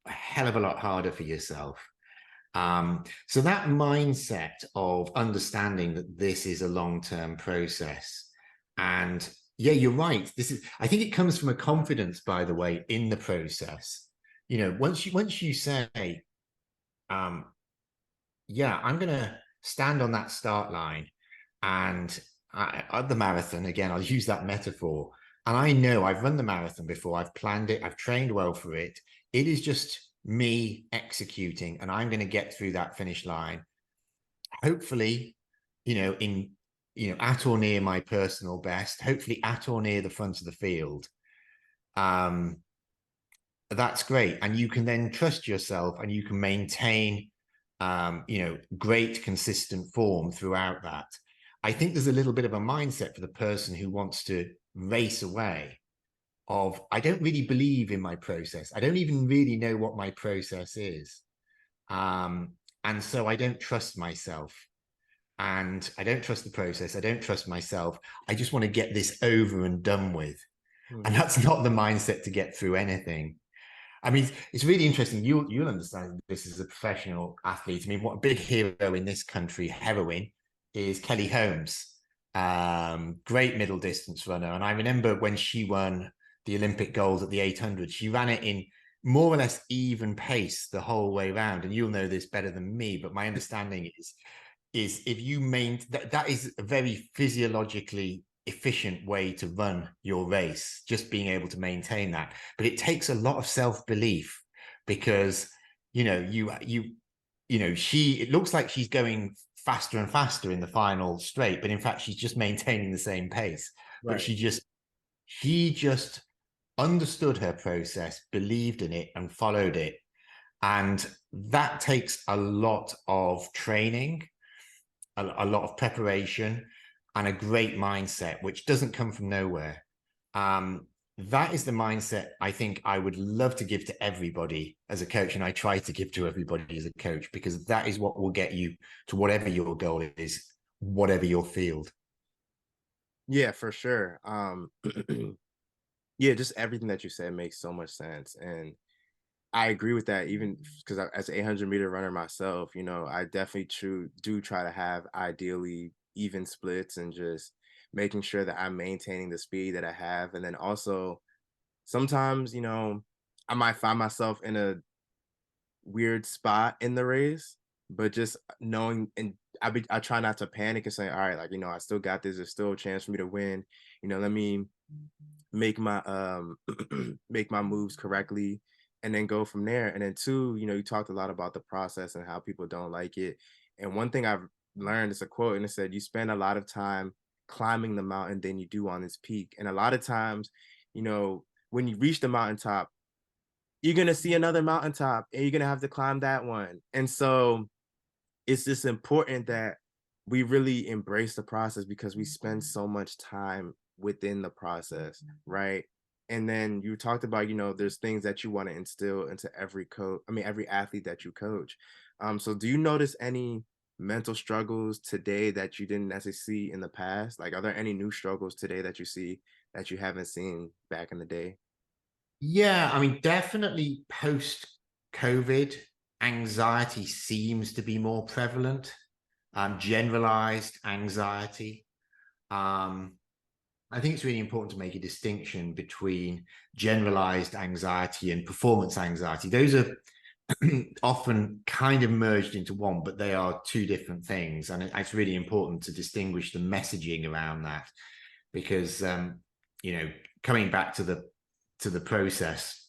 hell of a lot harder for yourself. So that mindset of understanding that this is a long-term process, and yeah, you're right. I think it comes from a confidence, by the way, in the process. Once you say, yeah, I'm going to stand on that start line and at the marathon, again, I'll use that metaphor. And I know I've run the marathon before. I've planned it. I've trained well for it. It is just me executing, and I'm going to get through that finish line. Hopefully, at or near my personal best, hopefully at or near the front of the field. That's great. And you can then trust yourself and you can maintain, great consistent form throughout that. I think there's a little bit of a mindset for the person who wants to race away of, I don't really believe in my process. I don't even really know what my process is. And so I don't trust myself, and I don't trust the process. I don't trust myself. I just want to get this over and done with. And that's not the mindset to get through anything. I mean, it's really interesting. You'll understand this as a professional athlete. I mean, what a big hero in this country, heroine, is Kelly Holmes. Great middle distance runner. And I remember when she won the Olympic gold at the 800, she ran it in more or less even pace the whole way around. And you'll know this better than me, but my understanding is if you that is a very physiologically efficient way to run your race, just being able to maintain that. But it takes a lot of self-belief because it looks like she's going faster and faster in the final straight, but in fact she's just maintaining the same pace. But Right. she just understood her process, believed in it, and followed it. And that takes a lot of training, a lot of preparation, and a great mindset, which doesn't come from nowhere. That is the mindset I think I would love to give to everybody as a coach. And I try to give to everybody as a coach, because that is what will get you to whatever your goal is, whatever your field. Yeah, for sure. Yeah, just everything that you said makes so much sense. And I agree with that, even because as an 800-meter runner myself, I definitely do try to have ideally even splits and just making sure that I'm maintaining the speed that I have. And then also sometimes, I might find myself in a weird spot in the race, but just knowing and I try not to panic and say, all right, like, I still got this. There's still a chance for me to win. Let me make my make my moves correctly and then go from there. And then two, you talked a lot about the process and how people don't like it. And one thing I've learned is a quote, and it said, you spend a lot of time climbing the mountain than you do on its peak. And a lot of times, when you reach the mountaintop, you're gonna see another mountaintop and you're gonna have to climb that one. And so it's just important that we really embrace the process because we spend so much time within the process, right? And then you talked about, there's things that you want to instill into every coach, I mean, every athlete that you coach. So do you notice any mental struggles today that you didn't necessarily see in the past? Like, are there any new struggles today that you see that you haven't seen back in the day? Yeah, I mean, definitely post COVID, anxiety seems to be more prevalent, generalized anxiety. Um, I think it's really important to make a distinction between generalized anxiety and performance anxiety. Those are often kind of merged into one, but they are two different things. And it's really important to distinguish the messaging around that, because coming back to the process,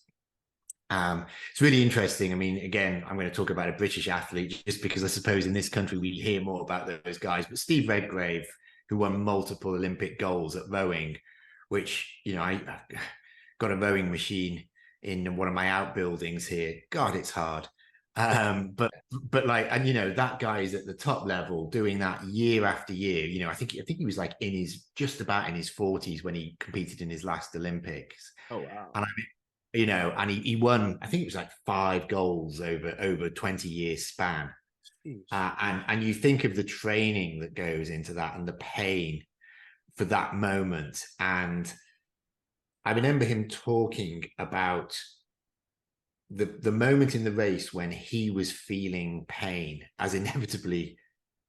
it's really interesting. I mean, again, I'm going to talk about a British athlete just because I suppose in this country we hear more about those guys. But Steve Redgrave, who won multiple Olympic golds at rowing, which, I got a rowing machine in one of my outbuildings here. God, it's hard. But like, and that guy is at the top level doing that year after year. I think he was like just about in his 40s when he competed in his last Olympics. Oh, wow. And and he won, I think it was like 5 goals over 20-year span. Sheesh. And you think of the training that goes into that and the pain for that moment. And I remember him talking about the moment in the race when he was feeling pain, as inevitably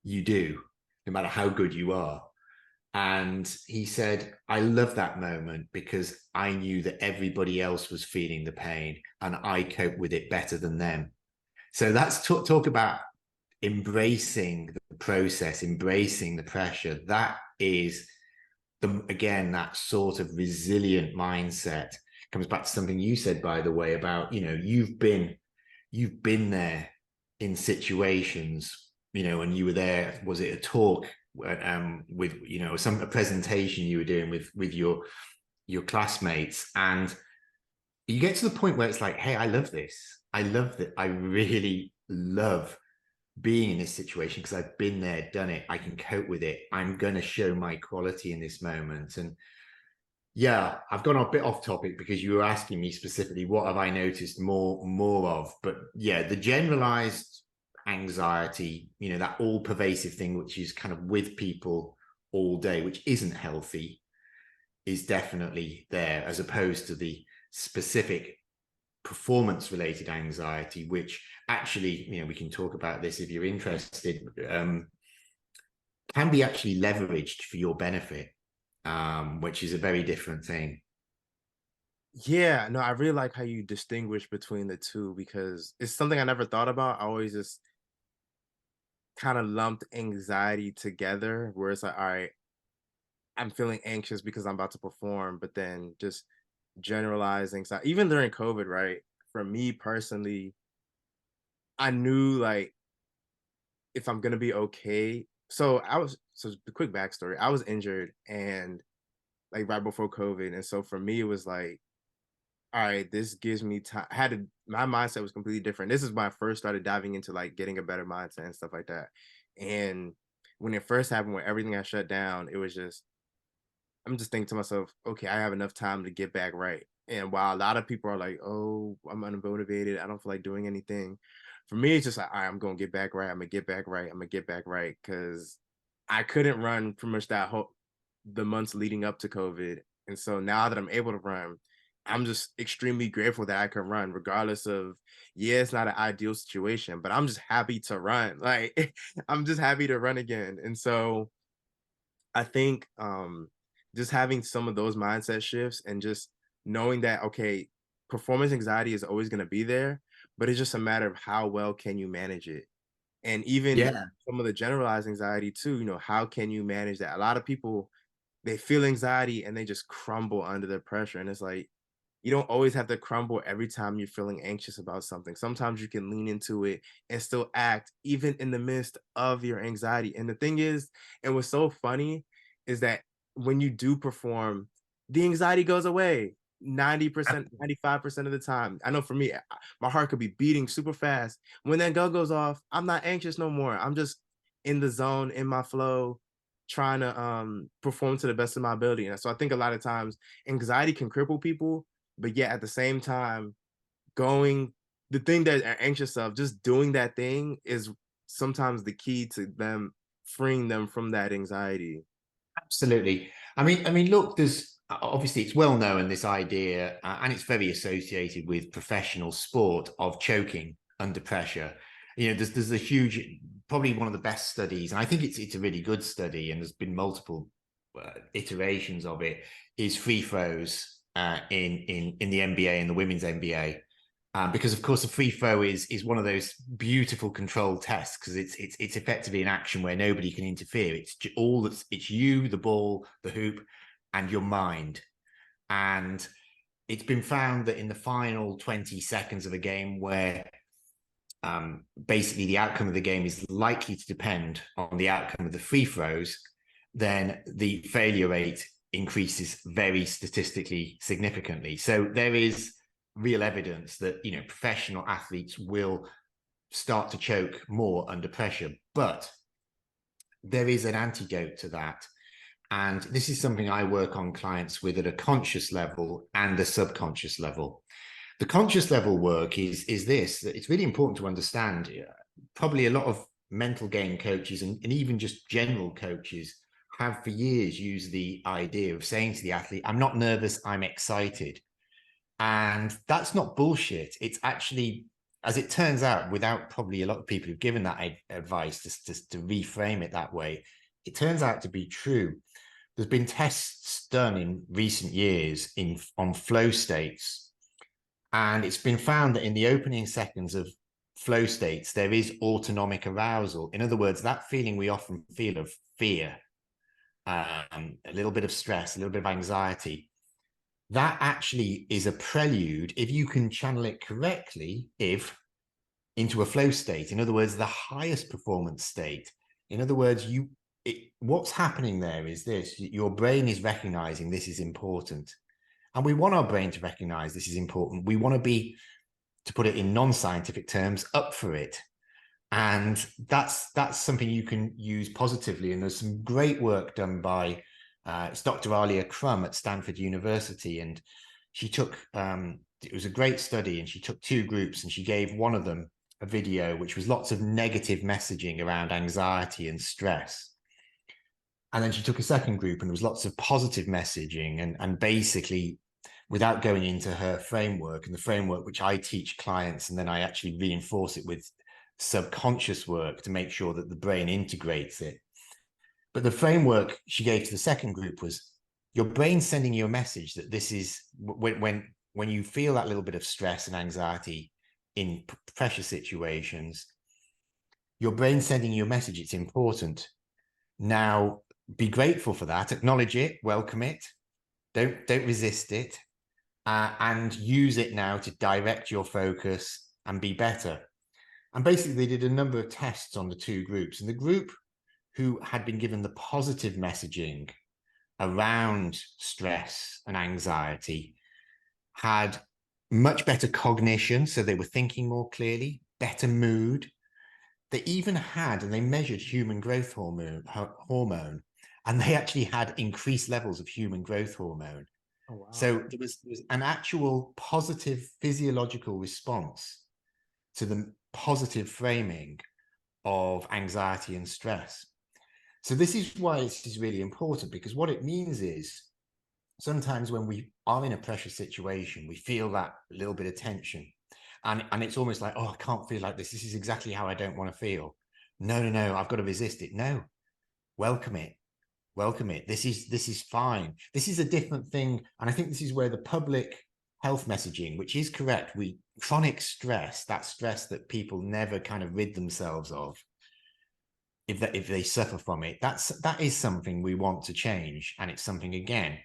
you do, no matter how good you are. And he said, I love that moment because I knew that everybody else was feeling the pain and I coped with it better than them. So that's talk about embracing the process, embracing the pressure. That is again, that sort of resilient mindset comes back to something you said, by the way, about, you've been there in situations, and you were there. Was it a talk with a presentation you were doing with your classmates, and you get to the point where it's like, hey, I love this. I love that. I really love being in this situation because I've been there, done it. I can cope with it. I'm going to show my quality in this moment. And yeah, I've gone a bit off topic because you were asking me specifically what have I noticed more of. But yeah, the generalized anxiety, that all pervasive thing, which is kind of with people all day, which isn't healthy, is definitely there, as opposed to the specific performance related anxiety, which actually, we can talk about this if you're interested, can be actually leveraged for your benefit, which is a very different thing. Yeah, no, I really like how you distinguish between the two because it's something I never thought about. I always just kind of lumped anxiety together, where it's like, all right, I'm feeling anxious because I'm about to perform, but then just generalizing. So even during COVID, right? For me personally, I knew like if I'm gonna be okay. So the quick backstory. I was injured and like right before COVID. And so for me, it was like, all right, this gives me time. My mindset was completely different. This is when I first started diving into like getting a better mindset and stuff like that. And when it first happened, when everything got shut down, it was just I'm just thinking to myself, okay, I have enough time to get back right. And while a lot of people are like, oh, I'm unmotivated, I don't feel like doing anything. For me, it's just like, all right, I'm gonna get back right. I'm gonna get back right. I'm gonna get back right. Cause I couldn't run pretty much that whole the months leading up to COVID. And so now that I'm able to run, I'm just extremely grateful that I can run, regardless of yeah, it's not an ideal situation, but I'm just happy to run. Like I'm just happy to run again. And so I think just having some of those mindset shifts and just knowing that okay, performance anxiety is always going to be there, but it's just a matter of how well can you manage it. And even Yeah. some of the generalized anxiety too, how can you manage that? A lot of people they feel anxiety and they just crumble under the pressure and it's like you don't always have to crumble every time you're feeling anxious about something. Sometimes you can lean into it and still act even in the midst of your anxiety. And the thing is, and what's so funny is that when you do perform, the anxiety goes away 90%, 95% of the time. I know for me, my heart could be beating super fast. When that gun goes off, I'm not anxious no more. I'm just in the zone, in my flow, trying to perform to the best of my ability. And so I think a lot of times anxiety can cripple people, but yet at the same time, going the thing that are anxious of, just doing that thing is sometimes the key to them freeing them from that anxiety. Absolutely. I mean, look, there's obviously it's well known this idea, and it's very associated with professional sport of choking under pressure. There's a huge, probably one of the best studies, and I think it's a really good study, and there's been multiple iterations of it. Is free throws in the NBA and the women's NBA. Because of course the free throw is one of those beautiful control tests because it's effectively an action where nobody can interfere. It's you, the ball, the hoop, and your mind. And it's been found that in the final 20 seconds of a game where basically the outcome of the game is likely to depend on the outcome of the free throws, then the failure rate increases very statistically significantly. So there is real evidence that professional athletes will start to choke more under pressure, but there is an antidote to that. And this is something I work on clients with at a conscious level and a subconscious level. The conscious level work is this: it's really important to understand. Probably a lot of mental game coaches and even just general coaches have for years used the idea of saying to the athlete, I'm not nervous, I'm excited. And that's not bullshit. It's actually, as it turns out, without probably a lot of people who've given that advice to reframe it that way, it turns out to be true. There's been tests done in recent years on flow states, and it's been found that in the opening seconds of flow states, there is autonomic arousal. In other words, that feeling we often feel of fear, a little bit of stress, a little bit of anxiety, that actually is a prelude, if you can channel it correctly, if into a flow state. In other words, the highest performance state. In other words, what's happening there is this: your brain is recognizing this is important. And we want our brain to recognize this is important. We want to be, to put it in non-scientific terms, up for it. And that's something you can use positively. And there's some great work done by it's Dr. Alia Crum at Stanford University. And she took, it was a great study, and she took two groups and she gave one of them a video, which was lots of negative messaging around anxiety and stress. And then she took a second group and there was lots of positive messaging and basically, without going into her framework and the framework which I teach clients, and then I actually reinforce it with subconscious work to make sure that the brain integrates it. But the framework she gave to the second group was your brain sending you a message that this is when when you feel that little bit of stress and anxiety in pressure situations, your brain's sending you a message. It's important. Now, be grateful for that, acknowledge it, welcome it, don't resist it, and use it now to direct your focus and be better. And basically, they did a number of tests on the two groups. And the group who had been given the positive messaging around stress and anxiety had much better cognition. So they were thinking more clearly, better mood. They even had, and they measured human growth hormone, and they actually had increased levels of human growth hormone. Oh wow. So there was an actual positive physiological response to the positive framing of anxiety and stress. So this is why this is really important, because what it means is sometimes when we are in a pressure situation, we feel that little bit of tension. And it's almost like, oh, I can't feel like this. This is exactly how I don't want to feel. No, I've got to resist it. No, welcome it. Welcome it. This is fine. This is a different thing. And I think this is where the public health messaging, which is correct, chronic stress, that stress that people never kind of rid themselves of, if they suffer from it, that is something we want to change. And it's something, again,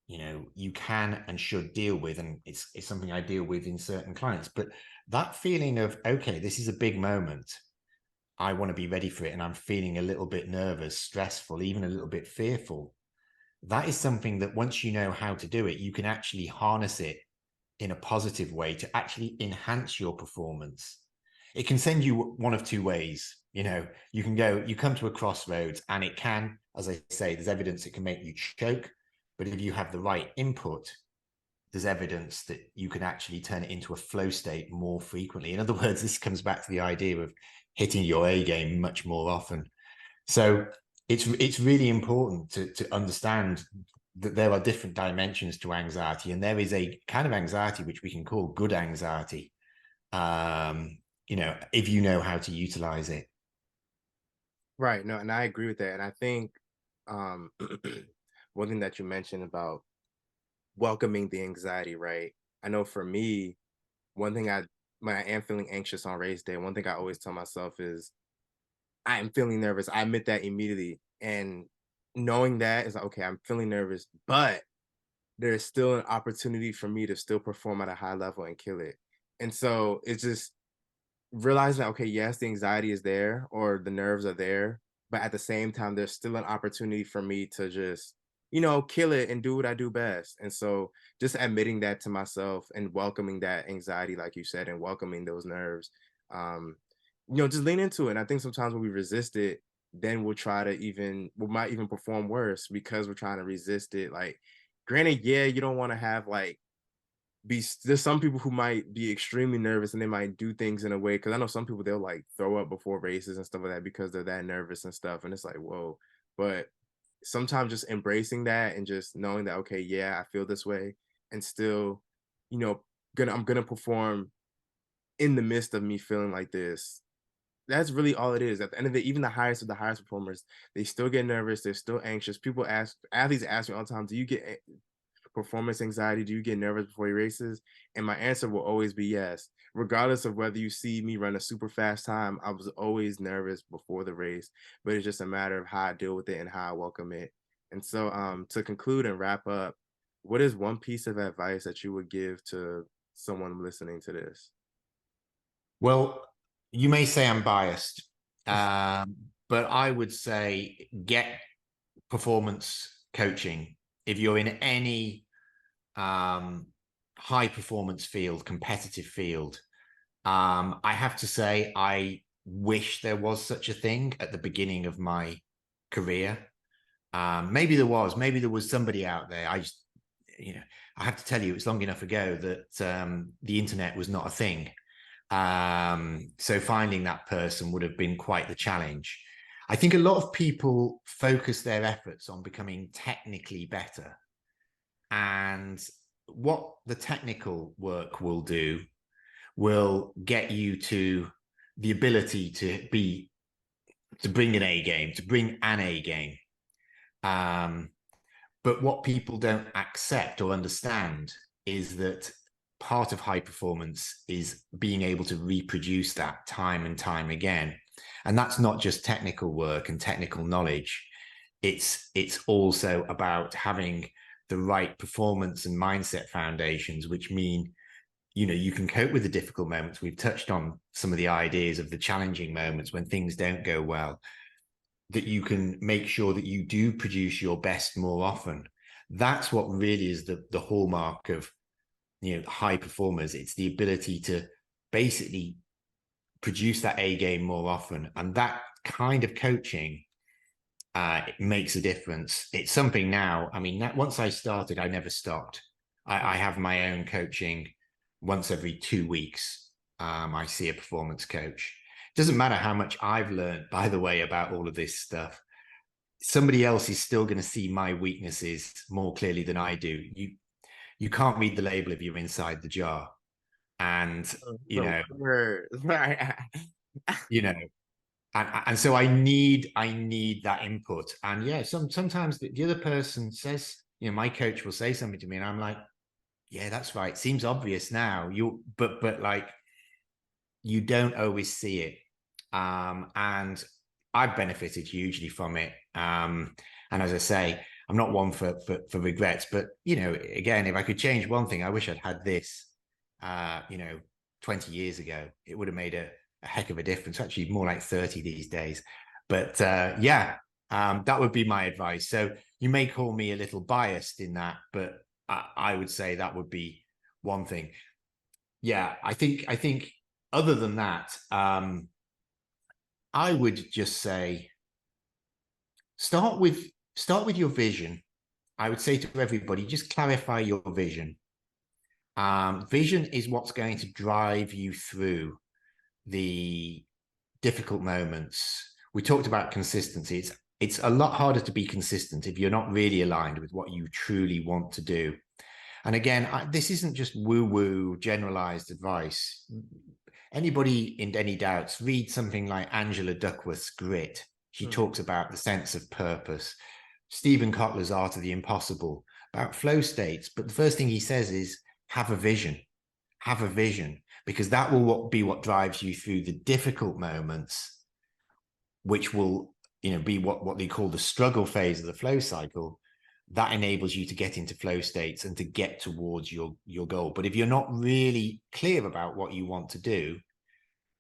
you can and should deal with, and it's something I deal with in certain clients. But that feeling of, okay, this is a big moment, I want to be ready for it, and I'm feeling a little bit nervous, stressful, even a little bit fearful, that is something that once you know how to do it, you can actually harness it in a positive way to actually enhance your performance. It can send you one of two ways. You come to a crossroads, and it can, as I say, there's evidence it can make you choke. But if you have the right input, there's evidence that you can actually turn it into a flow state more frequently. In other words, this comes back to the idea of hitting your A game much more often. So it's really important to understand that there are different dimensions to anxiety, and there is a kind of anxiety which we can call good anxiety, if you know how to utilize it. Right. No, and I agree with that. And I think um one thing that you mentioned about welcoming the anxiety, right? I know for me, one thing I when I am feeling anxious on race day, one thing I always tell myself is I am feeling nervous. I admit that immediately. And knowing that is like, okay, I'm feeling nervous, but there's still an opportunity for me to still perform at a high level and kill it. And so it's just realizing that, okay, yes, the anxiety is there or the nerves are there, but at the same time, there's still an opportunity for me to just, kill it and do what I do best. And so just admitting that to myself and welcoming that anxiety, like you said, and welcoming those nerves, um, just lean into it. And I think sometimes when we resist it, then we might even perform worse because we're trying to resist it. Like, granted, yeah, you don't want to have like there's some people who might be extremely nervous and they might do things in a way because I know some people they'll like throw up before races and stuff like that because they're that nervous and stuff. And it's like, whoa. But sometimes just embracing that and just knowing that, okay, yeah, I feel this way and still, you know, I'm gonna perform in the midst of me feeling like this. That's really all it is. At the end of the even the highest of the highest performers, they still get nervous, they're still anxious. Athletes ask me all the time, do you get performance anxiety? Do you get nervous before your races? And my answer will always be yes. Regardless of whether you see me run a super fast time, I was always nervous before the race, but it's just a matter of how I deal with it and how I welcome it. And so to conclude and wrap up, what is one piece of advice that you would give to someone listening to this? Well, you may say I'm biased, but I would say get performance coaching if you're in any high performance field, competitive field. I have to say, I wish there was such a thing at the beginning of my career. Maybe there was somebody out there. I have to tell you, it's long enough ago that the internet was not a thing. So finding that person would have been quite the challenge. I think a lot of people focus their efforts on becoming technically better. And what the technical work will do will get you to the ability to bring an A game, to bring an A game. But what people don't accept or understand is that part of high performance is being able to reproduce that time and time again. And that's not just technical work and technical knowledge. It's also about having the right performance and mindset foundations, which mean, you know, you can cope with the difficult moments. We've touched on some of the ideas of the challenging moments when things don't go well, that you can make sure that you do produce your best more often. That's what really is the hallmark of, you know, high performers. It's the ability to basically produce that A game more often. And that kind of coaching, it makes a difference. It's something now, I mean, that once I started, I never stopped. I have my own coaching once every 2 weeks. I see a performance coach. Doesn't matter how much I've learned, by the way, about all of this stuff. Somebody else is still going to see my weaknesses more clearly than I do. You can't read the label if you're inside the jar. And, you The know, word. you know, and so I need that input. And yeah, sometimes the other person says, you know, my coach will say something to me, and I'm like, yeah, that's right. Seems obvious now. But like, you don't always see it. And I've benefited hugely from it. And as I say, I'm not one for regrets, but you know, again, if I could change one thing, I wish I'd had this, you know, 20 years ago. It would have made a heck of a difference. Actually, more like 30 these days. But yeah, that would be my advice. So you may call me a little biased in that, but I would say that would be one thing. Yeah, I think other than that, I would just say start with your vision. I would say to everybody, just clarify your vision. Vision is what's going to drive you through the difficult moments. We talked about consistency. It's a lot harder to be consistent if you're not really aligned with what you truly want to do. And again, this isn't just woo-woo generalized advice. Anybody in any doubts, read something like Angela Duckworth's Grit. She talks about the sense of purpose. Stephen Kotler's Art of the Impossible, about flow states. But the first thing he says is have a vision. Have a vision, because that will be what drives you through the difficult moments, which will, you know, be what they call the struggle phase of the flow cycle. That enables you to get into flow states and to get towards your goal. But if you're not really clear about what you want to do,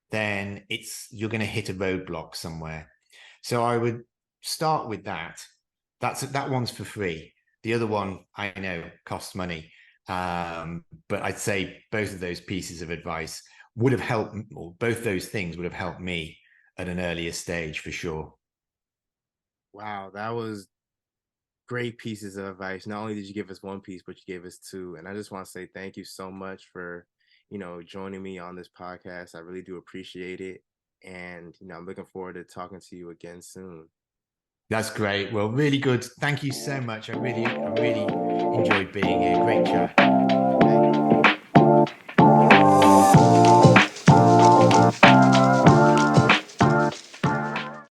then you're going to hit a roadblock somewhere. So I would start with that. That one's for free. The other one, I know, costs money. But I'd say both of those pieces of advice would have helped, or both those things would have helped me at an earlier stage for sure. Wow, that was great pieces of advice. Not only did you give us one piece, but you gave us two. And I just want to say thank you so much for, joining me on this podcast. I really do appreciate it. And, I'm looking forward to talking to you again soon. That's great. Well, really good. Thank you so much. I really enjoyed being here. Great chat.